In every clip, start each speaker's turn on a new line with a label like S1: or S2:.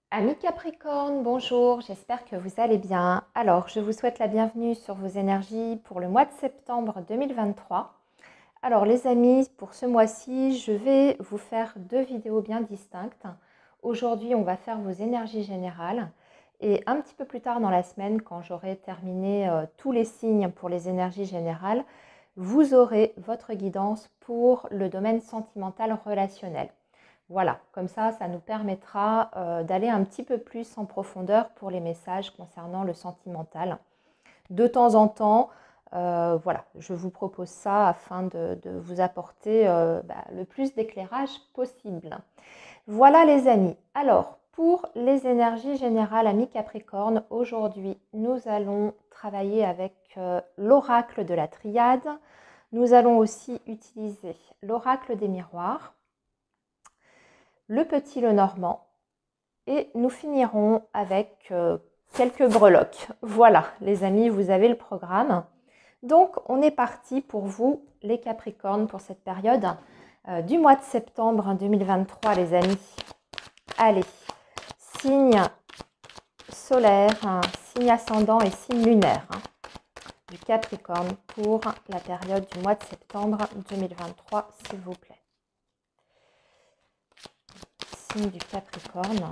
S1: Amis Capricorne, bonjour, j'espère que vous allez bien. Alors, je vous souhaite la bienvenue sur vos énergies pour le mois de septembre 2023. Alors les amis, pour ce mois-ci, je vais vous faire deux vidéos bien distinctes. Aujourd'hui, on va faire vos énergies générales et un petit peu plus tard dans la semaine, quand j'aurai terminé tous les signes pour les énergies générales, vous aurez votre guidance pour le domaine sentimental relationnel. Voilà, comme ça nous permettra d'aller un petit peu plus en profondeur pour les messages concernant le sentimental. De temps en temps, voilà, je vous propose ça afin de vous apporter le plus d'éclairage possible. Voilà les amis. Alors, pour les énergies générales, amis Capricorne, aujourd'hui, nous allons travailler avec l'oracle de la triade. Nous allons aussi utiliser l'oracle des miroirs, le petit Lenormand, et nous finirons avec quelques breloques. Voilà, les amis, vous avez le programme. Donc, on est parti pour vous, les Capricornes, pour cette période du mois de septembre 2023, les amis. Allez, signe solaire, signe ascendant et signe lunaire du Capricorne pour la période du mois de septembre 2023, s'il vous plaît. Signe du Capricorne.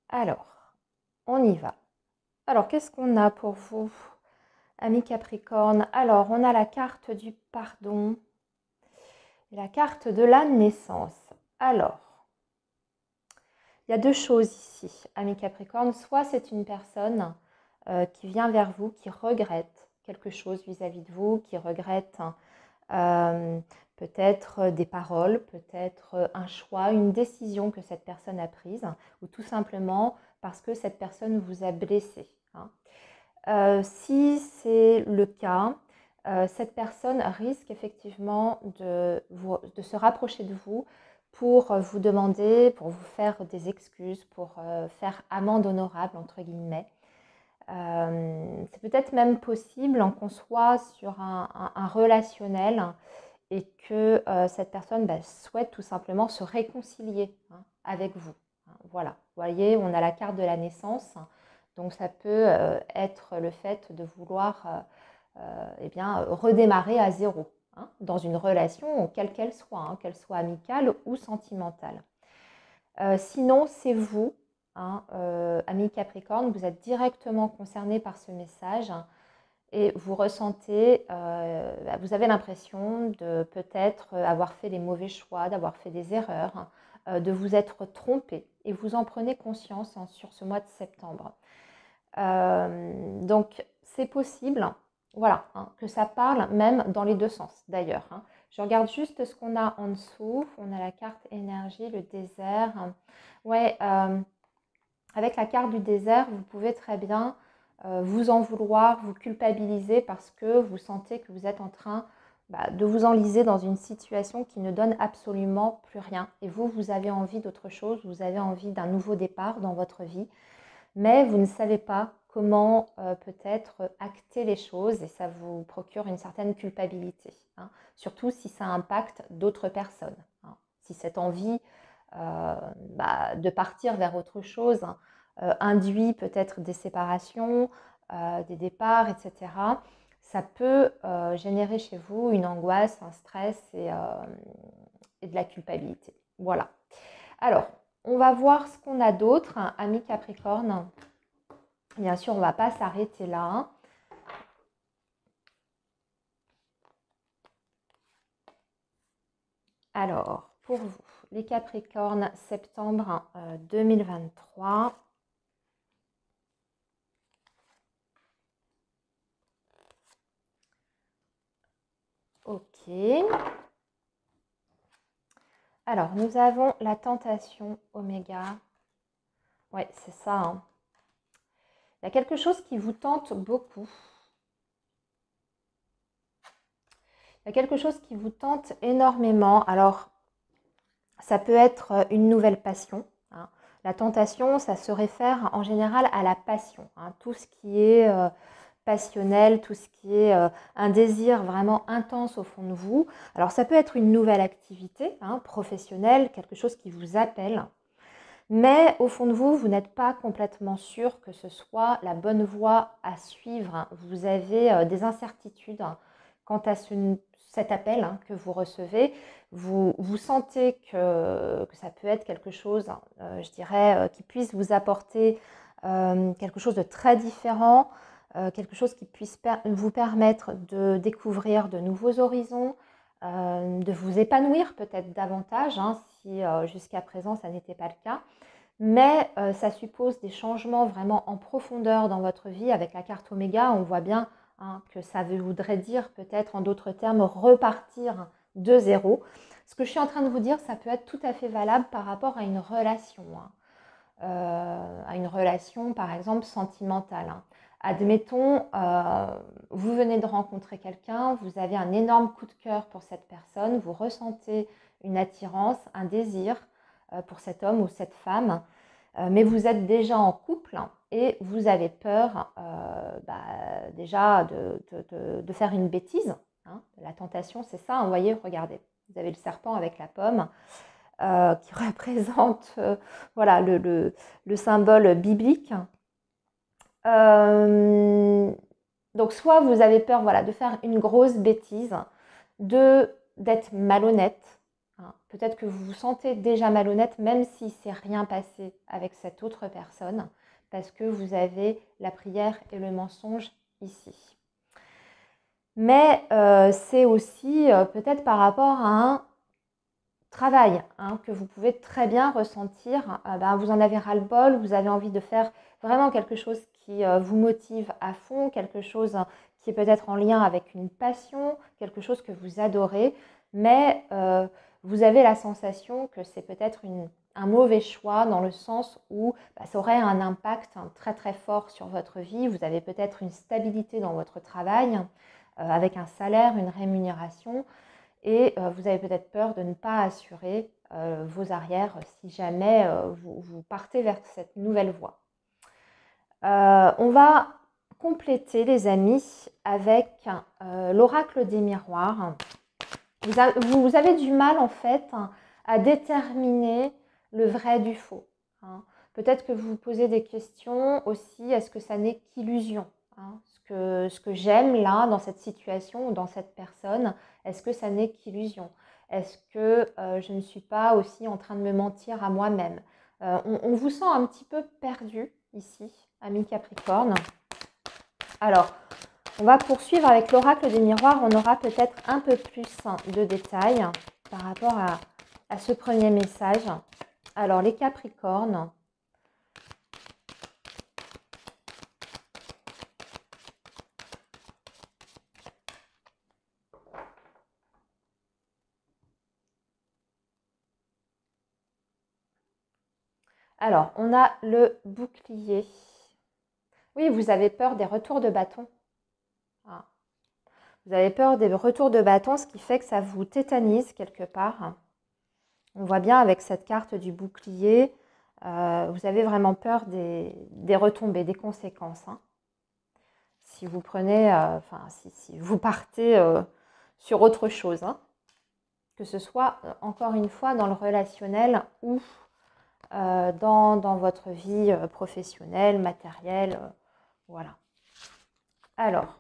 S1: Alors, on y va. Alors, qu'est-ce qu'on a pour vous, amis Capricorne? Alors, on a la carte du pardon et la carte de la naissance. Alors, il y a deux choses ici, amis Capricorne. Soit c'est une personne qui vient vers vous, qui regrette quelque chose vis-à-vis de vous, qui regrette peut-être des paroles, peut-être un choix, une décision que cette personne a prise, ou tout simplement parce que cette personne vous a blessé. Si c'est le cas, cette personne risque effectivement de se rapprocher de vous pour vous demander, pour vous faire des excuses, pour faire amende honorable, entre guillemets. C'est peut-être même possible qu'on soit sur un relationnel et que cette personne souhaite tout simplement se réconcilier avec vous. Voilà, vous voyez, on a la carte de la naissance, donc ça peut être le fait de vouloir redémarrer à zéro dans une relation, quelle qu'elle soit amicale ou sentimentale. Sinon, c'est vous, amis Capricorne, vous êtes directement concerné par ce message et vous ressentez, vous avez l'impression de peut-être avoir fait les mauvais choix, d'avoir fait des erreurs, de vous être trompé et vous en prenez conscience sur ce mois de septembre. Donc c'est possible, voilà, que ça parle même dans les deux sens d'ailleurs. Je regarde juste ce qu'on a en dessous. On a la carte énergie, le désert. Ouais, avec la carte du désert, vous pouvez très bien vous en vouloir, vous culpabiliser parce que vous sentez que vous êtes en train de vous enliser dans une situation qui ne donne absolument plus rien. Et vous, vous avez envie d'autre chose, vous avez envie d'un nouveau départ dans votre vie, mais vous ne savez pas comment peut-être acter les choses et ça vous procure une certaine culpabilité. Surtout si ça impacte d'autres personnes. Si cette envie de partir vers autre chose induit peut-être des séparations, des départs, etc. Ça peut générer chez vous une angoisse, un stress et de la culpabilité. Voilà. Alors, on va voir ce qu'on a d'autre, amis Capricorne. Bien sûr, on ne va pas s'arrêter là. Alors, pour vous, les Capricornes, septembre 2023. Ok. Alors, nous avons la tentation oméga. Ouais, c'est ça. Il y a quelque chose qui vous tente beaucoup. Il y a quelque chose qui vous tente énormément. Alors, ça peut être une nouvelle passion, hein. La tentation, ça se réfère en général à la passion, hein. Tout ce qui est passionnel, tout ce qui est un désir vraiment intense au fond de vous. Alors ça peut être une nouvelle activité, hein, professionnelle, quelque chose qui vous appelle. Mais au fond de vous, vous n'êtes pas complètement sûr que ce soit la bonne voie à suivre. Vous avez des incertitudes quant à cet appel, hein, que vous recevez. Vous sentez que ça peut être quelque chose, je dirais, qui puisse vous apporter quelque chose de très différent, quelque chose qui puisse vous permettre de découvrir de nouveaux horizons, de vous épanouir peut-être davantage, hein, si jusqu'à présent ça n'était pas le cas. Mais ça suppose des changements vraiment en profondeur dans votre vie. Avec la carte Oméga, on voit bien, hein, que ça voudrait dire peut-être en d'autres termes repartir de zéro. Ce que je suis en train de vous dire, ça peut être tout à fait valable par rapport à une relation, hein. À une relation par exemple sentimentale, hein. Admettons, vous venez de rencontrer quelqu'un, vous avez un énorme coup de cœur pour cette personne, vous ressentez une attirance, un désir pour cet homme ou cette femme, mais vous êtes déjà en couple et vous avez peur déjà de faire une bêtise, hein. La tentation, c'est ça, hein. Vous voyez, regardez, vous avez le serpent avec la pomme qui représente voilà, le symbole biblique. Donc soit vous avez peur, voilà, de faire une grosse bêtise, d'être malhonnête, hein. Peut-être que vous vous sentez déjà malhonnête même si c'est rien passé avec cette autre personne, parce que vous avez la prière et le mensonge ici. Mais c'est aussi peut-être par rapport à un travail, hein, que vous pouvez très bien ressentir. Vous en avez ras-le-bol, vous avez envie de faire vraiment quelque chose qui vous motive à fond, quelque chose qui est peut-être en lien avec une passion, quelque chose que vous adorez, mais vous avez la sensation que c'est peut-être un mauvais choix dans le sens où ça aurait un impact, hein, très très fort sur votre vie. Vous avez peut-être une stabilité dans votre travail, avec un salaire, une rémunération, et vous avez peut-être peur de ne pas assurer vos arrières si jamais vous partez vers cette nouvelle voie. On va compléter, les amis, avec l'oracle des miroirs. Vous avez du mal en fait à déterminer le vrai du faux, hein. Peut-être que vous vous posez des questions aussi, est-ce que ça n'est qu'illusion, hein, ce que j'aime là dans cette situation ou dans cette personne, est-ce que ça n'est qu'illusion? Est-ce que je ne suis pas aussi en train de me mentir à moi-même? On vous sent un petit peu perdu ici, ami Capricorne. Alors, on va poursuivre avec l'oracle des miroirs. On aura peut-être un peu plus de détails par rapport à ce premier message. Alors, les Capricornes. Alors, on a le bouclier. Oui, vous avez peur des retours de bâton. Ah. Vous avez peur des retours de bâton, ce qui fait que ça vous tétanise quelque part. On voit bien avec cette carte du bouclier, vous avez vraiment peur des retombées, des conséquences, hein. Si vous prenez, si vous partez sur autre chose, hein. Que ce soit, encore une fois, dans le relationnel ou dans votre vie professionnelle, matérielle, voilà. Alors,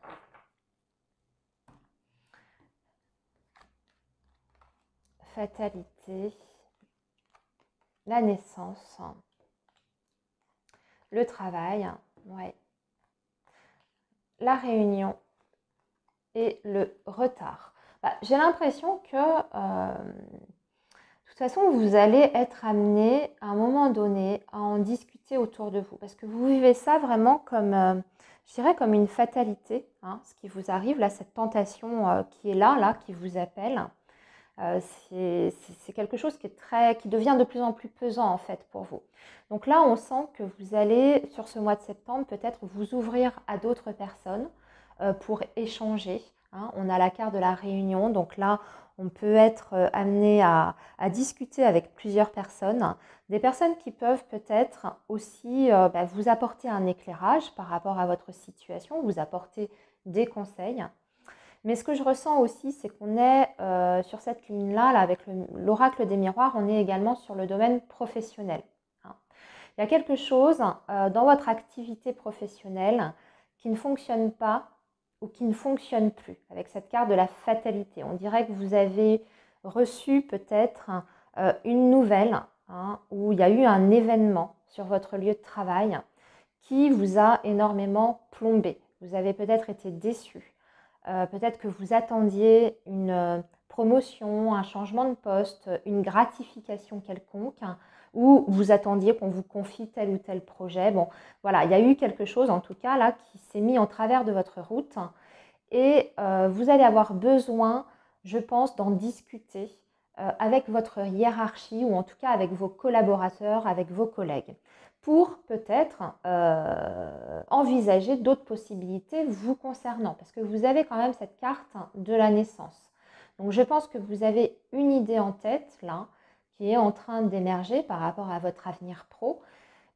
S1: fatalité, la naissance, le travail, ouais, la réunion et le retard. J'ai l'impression que de toute façon, vous allez être amené à un moment donné à en discuter autour de vous, parce que vous vivez ça vraiment comme, je dirais, comme une fatalité, hein, ce qui vous arrive, là, cette tentation qui est là, qui vous appelle. C'est quelque chose qui devient de plus en plus pesant en fait pour vous. Donc là, on sent que vous allez, sur ce mois de septembre, peut-être vous ouvrir à d'autres personnes pour échanger, hein. On a la carte de la réunion, donc là, On peut être amené à discuter avec plusieurs personnes, des personnes qui peuvent peut-être aussi vous apporter un éclairage par rapport à votre situation, vous apporter des conseils. Mais ce que je ressens aussi, c'est qu'on est sur cette ligne-là, là, avec l'oracle des miroirs, on est également sur le domaine professionnel. Hein. Il y a quelque chose dans votre activité professionnelle qui ne fonctionne pas ou qui ne fonctionne plus, avec cette carte de la fatalité. On dirait que vous avez reçu peut-être une nouvelle où il y a eu un événement sur votre lieu de travail qui vous a énormément plombé. Vous avez peut-être été déçu. Peut-être que vous attendiez une promotion, un changement de poste, une gratification quelconque, ou vous attendiez qu'on vous confie tel ou tel projet. Bon, voilà, il y a eu quelque chose en tout cas là qui s'est mis en travers de votre route et vous allez avoir besoin, je pense, d'en discuter avec votre hiérarchie ou en tout cas avec vos collaborateurs, avec vos collègues pour peut-être envisager d'autres possibilités vous concernant, parce que vous avez quand même cette carte de la naissance. Donc je pense que vous avez une idée en tête là, qui est en train d'émerger par rapport à votre avenir pro,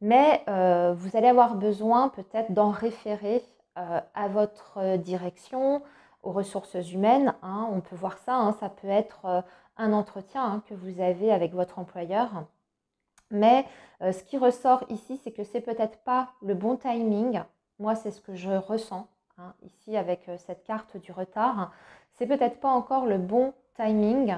S1: mais vous allez avoir besoin peut-être d'en référer à votre direction, aux ressources humaines. On peut voir ça, ça peut être un entretien que vous avez avec votre employeur. Mais ce qui ressort ici, c'est que c'est peut-être pas le bon timing. Moi, c'est ce que je ressens ici avec cette carte du retard. C'est peut-être pas encore le bon timing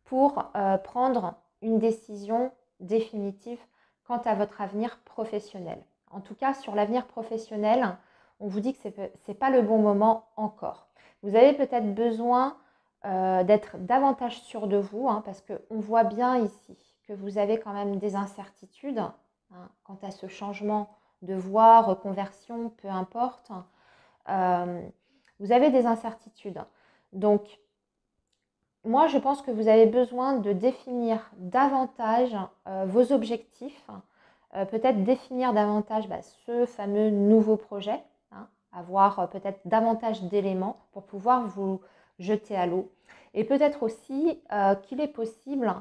S1: pour prendre une décision définitive quant à votre avenir professionnel. En tout cas, sur l'avenir professionnel, on vous dit que ce n'est pas le bon moment encore. Vous avez peut-être besoin d'être davantage sûr de vous, parce qu'on voit bien ici que vous avez quand même des incertitudes quant à ce changement de voie, reconversion, peu importe. Vous avez des incertitudes. Donc, moi, je pense que vous avez besoin de définir davantage vos objectifs, peut-être définir davantage ce fameux nouveau projet, avoir peut-être davantage d'éléments pour pouvoir vous jeter à l'eau. Et peut-être aussi qu'il est possible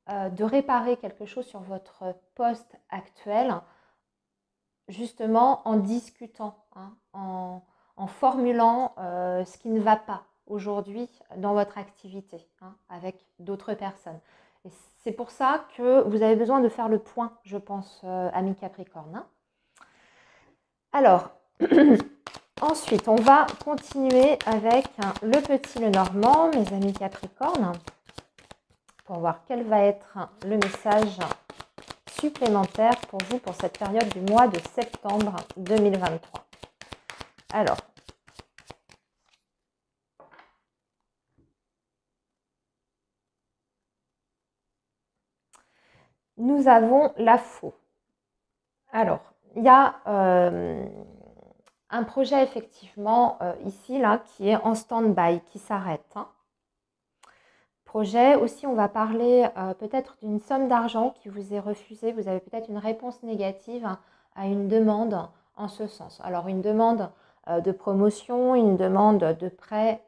S1: de réparer quelque chose sur votre poste actuel, justement en discutant, en formulant ce qui ne va pas aujourd'hui dans votre activité avec d'autres personnes. Et c'est pour ça que vous avez besoin de faire le point, je pense, amis Capricorne. Alors, ensuite, on va continuer avec le petit Lenormand, mes amis Capricorne, pour voir quel va être le message supplémentaire pour vous pour cette période du mois de septembre 2023. Alors, nous avons la faux. Alors, il y a un projet effectivement ici, là, qui est en stand-by, qui s'arrête. Projet aussi, on va parler peut-être d'une somme d'argent qui vous est refusée. Vous avez peut-être une réponse négative à une demande en ce sens. Alors, une demande de promotion, une demande de prêt,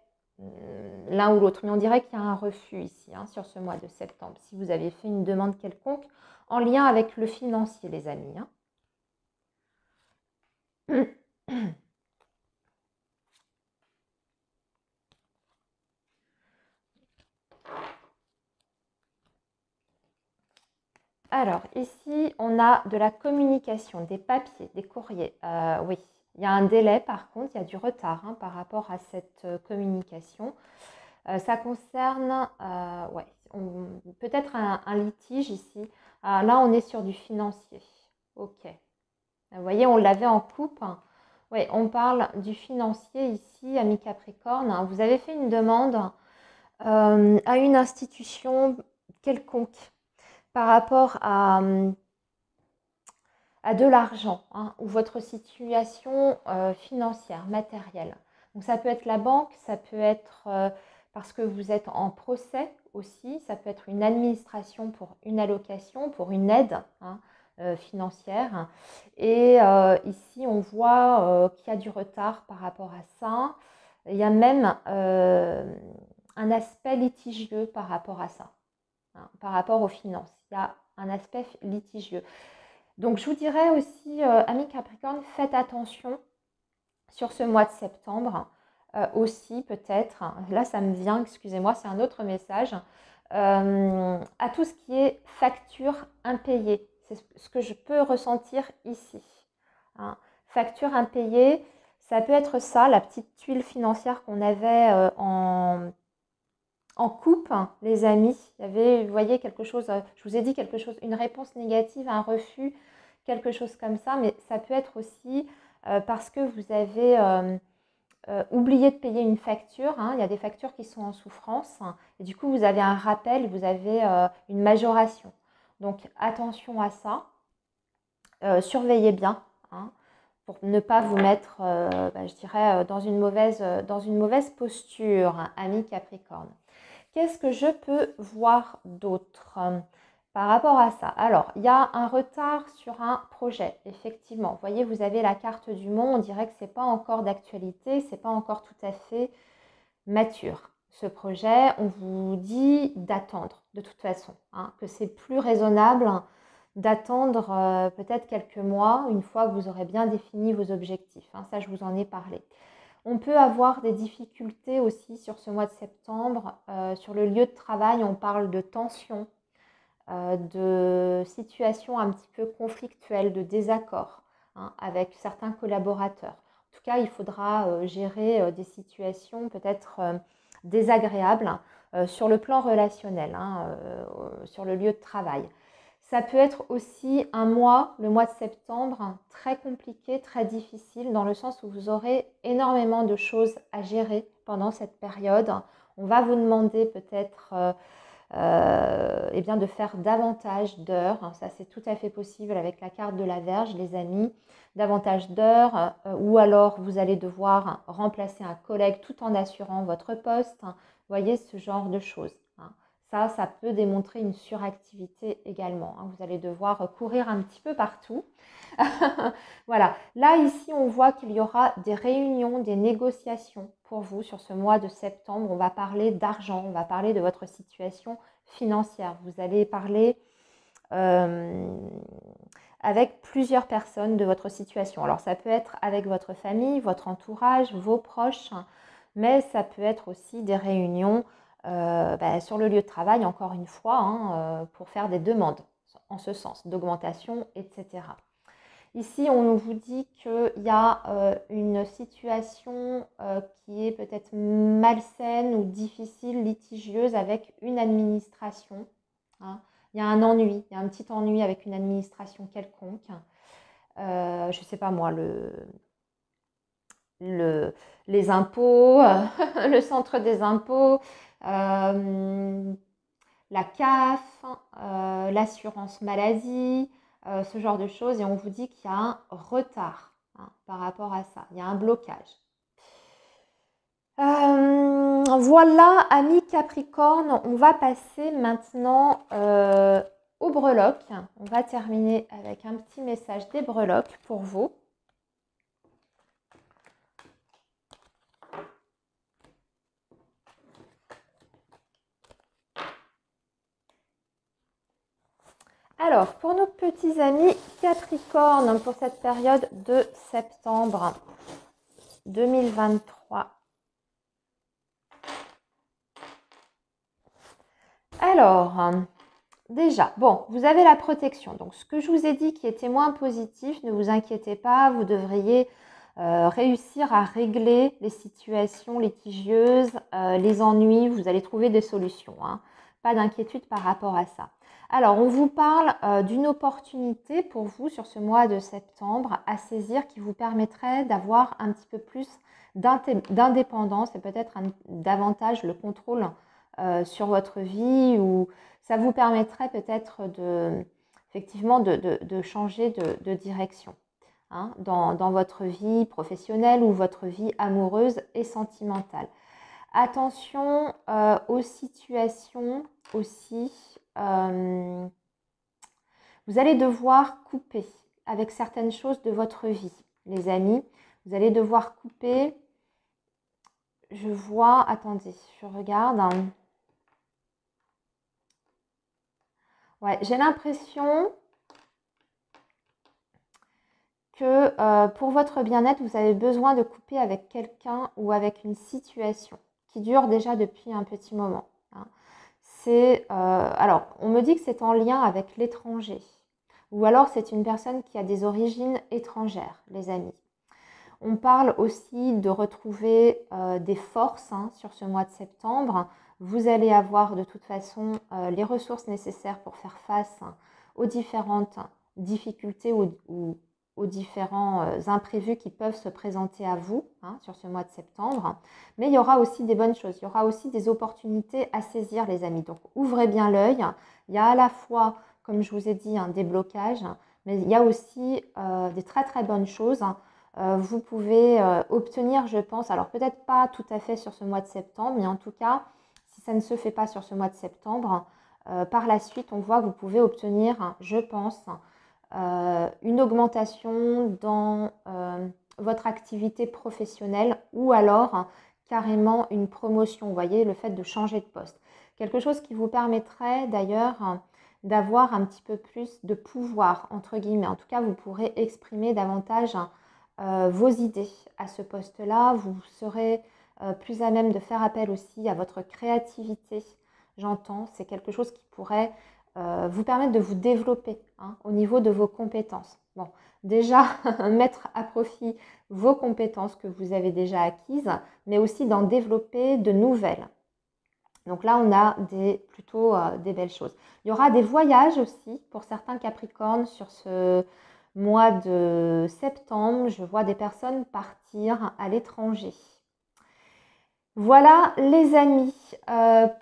S1: l'un ou l'autre. Mais on dirait qu'il y a un refus ici, sur ce mois de septembre, si vous avez fait une demande quelconque en lien avec le financier, les amis. Alors, ici, on a de la communication, des papiers, des courriers. Oui, il y a un délai par contre, il y a du retard par rapport à cette communication. Ça concerne peut-être un litige ici. Là, on est sur du financier. Ok. Vous voyez, on l'avait en coupe. Oui, on parle du financier ici, ami Capricorne. Vous avez fait une demande à une institution quelconque par rapport à de l'argent ou votre situation financière, matérielle. Donc ça peut être la banque, ça peut être parce que vous êtes en procès aussi, ça peut être une administration pour une allocation, pour une aide financière. Et ici, on voit qu'il y a du retard par rapport à ça. Il y a même un aspect litigieux par rapport à ça, hein, par rapport aux finances. Il y a un aspect litigieux. Donc, je vous dirais aussi, amis Capricorne, faites attention sur ce mois de septembre. Aussi, peut-être, là ça me vient, excusez-moi, c'est un autre message, à tout ce qui est facture impayée. C'est ce que je peux ressentir ici, hein. Facture impayée, ça peut être ça, la petite tuile financière qu'on avait en coupe, hein, les amis. Il y avait, vous voyez, quelque chose, je vous ai dit quelque chose, une réponse négative, un refus, quelque chose comme ça, mais ça peut être aussi parce que vous avez oublié de payer une facture, hein. Il y a des factures qui sont en souffrance, hein, et du coup vous avez un rappel, vous avez une majoration. Donc attention à ça, surveillez bien, hein, pour ne pas vous mettre, je dirais, dans une mauvaise posture, hein, ami Capricorne. Qu'est-ce que je peux voir d'autre par rapport à ça? Alors, il y a un retard sur un projet, effectivement. Vous voyez, vous avez la carte du monde, on dirait que ce n'est pas encore d'actualité, ce n'est pas encore tout à fait mature. Ce projet, on vous dit d'attendre, de toute façon, hein, que c'est plus raisonnable d'attendre peut-être quelques mois, une fois que vous aurez bien défini vos objectifs, hein. Ça, je vous en ai parlé. On peut avoir des difficultés aussi sur ce mois de septembre. Sur le lieu de travail, on parle de tension, de situations un petit peu conflictuelles, de désaccords, hein, avec certains collaborateurs. En tout cas, il faudra gérer des situations peut-être désagréables sur le plan relationnel, hein, sur le lieu de travail. Ça peut être aussi un mois, le mois de septembre, très compliqué, très difficile, dans le sens où vous aurez énormément de choses à gérer pendant cette période. On va vous demander peut-être de faire davantage d'heures. Ça, c'est tout à fait possible avec la carte de la Vierge, les amis. Davantage d'heures, ou alors vous allez devoir remplacer un collègue tout en assurant votre poste. Vous voyez, ce genre de choses, hein. Ça peut démontrer une suractivité également, hein. Vous allez devoir courir un petit peu partout. Voilà. Là, ici, on voit qu'il y aura des réunions, des négociations pour vous sur ce mois de septembre. On va parler d'argent, on va parler de votre situation financière. Vous allez parler avec plusieurs personnes de votre situation. Alors, ça peut être avec votre famille, votre entourage, vos proches, mais ça peut être aussi des réunions sur le lieu de travail, encore une fois, hein, pour faire des demandes en ce sens, d'augmentation, etc. Ici, on vous dit qu'il y a une situation qui est peut-être malsaine ou difficile, litigieuse avec une administration, hein. Il y a un ennui, il y a un petit ennui avec une administration quelconque. Je ne sais pas moi, les impôts, le centre des impôts, la CAF, l'assurance maladie, ce genre de choses. Et on vous dit qu'il y a un retard, hein, par rapport à ça. Il y a un blocage. Voilà, amis Capricorne, on va passer maintenant aux breloques. On va terminer avec un petit message des breloques pour vous. Alors, pour nos petits amis Capricorne, pour cette période de septembre 2023. Alors, déjà, bon, vous avez la protection. Donc, ce que je vous ai dit qui était moins positif, ne vous inquiétez pas, vous devriez réussir à régler les situations litigieuses, les ennuis, vous allez trouver des solutions, hein. Pas d'inquiétude par rapport à ça. Alors, on vous parle d'une opportunité pour vous sur ce mois de septembre à saisir qui vous permettrait d'avoir un petit peu plus d'indépendance et peut-être davantage le contrôle sur votre vie, ou ça vous permettrait peut-être effectivement de changer de direction, hein, dans votre vie professionnelle ou votre vie amoureuse et sentimentale. Attention aux situations aussi. Vous allez devoir couper avec certaines choses de votre vie, les amis. Vous allez devoir couper. je vois, attendez, je regarde. Ouais, j'ai l'impression que pour votre bien-être, vous avez besoin de couper avec quelqu'un ou avec une situation qui dure déjà depuis un petit moment, hein. Alors, on me dit que c'est en lien avec l'étranger. Ou alors, c'est une personne qui a des origines étrangères, les amis. On parle aussi de retrouver des forces, hein, sur ce mois de septembre. Vous allez avoir de toute façon les ressources nécessaires pour faire face aux différentes difficultés ou aux différents imprévus qui peuvent se présenter à vous, hein, sur ce mois de septembre. Mais il y aura aussi des bonnes choses, il y aura aussi des opportunités à saisir, les amis. Donc ouvrez bien l'œil. Il y a à la fois, comme je vous ai dit, un déblocage, mais il y a aussi des très très bonnes choses. Vous pouvez obtenir, je pense, alors peut-être pas tout à fait sur ce mois de septembre, mais en tout cas, si ça ne se fait pas sur ce mois de septembre, par la suite, on voit que vous pouvez obtenir, je pense, une augmentation dans votre activité professionnelle ou alors carrément une promotion. Vous voyez, le fait de changer de poste. Quelque chose qui vous permettrait d'ailleurs d'avoir un petit peu plus de pouvoir, entre guillemets. En tout cas, vous pourrez exprimer davantage vos idées à ce poste-là. Vous serez plus à même de faire appel aussi à votre créativité. J'entends, c'est quelque chose qui pourrait vous permettre de vous développer, hein, au niveau de vos compétences. Bon, déjà, mettre à profit vos compétences que vous avez déjà acquises, mais aussi d'en développer de nouvelles. Donc là, on a plutôt des belles choses. Il y aura des voyages aussi pour certains Capricornes sur ce mois de septembre. Je vois des personnes partir à l'étranger. Voilà les amis,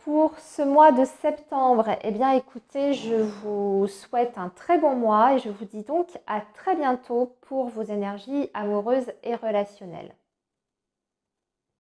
S1: pour ce mois de septembre, eh bien écoutez, je vous souhaite un très bon mois et je vous dis donc à très bientôt pour vos énergies amoureuses et relationnelles.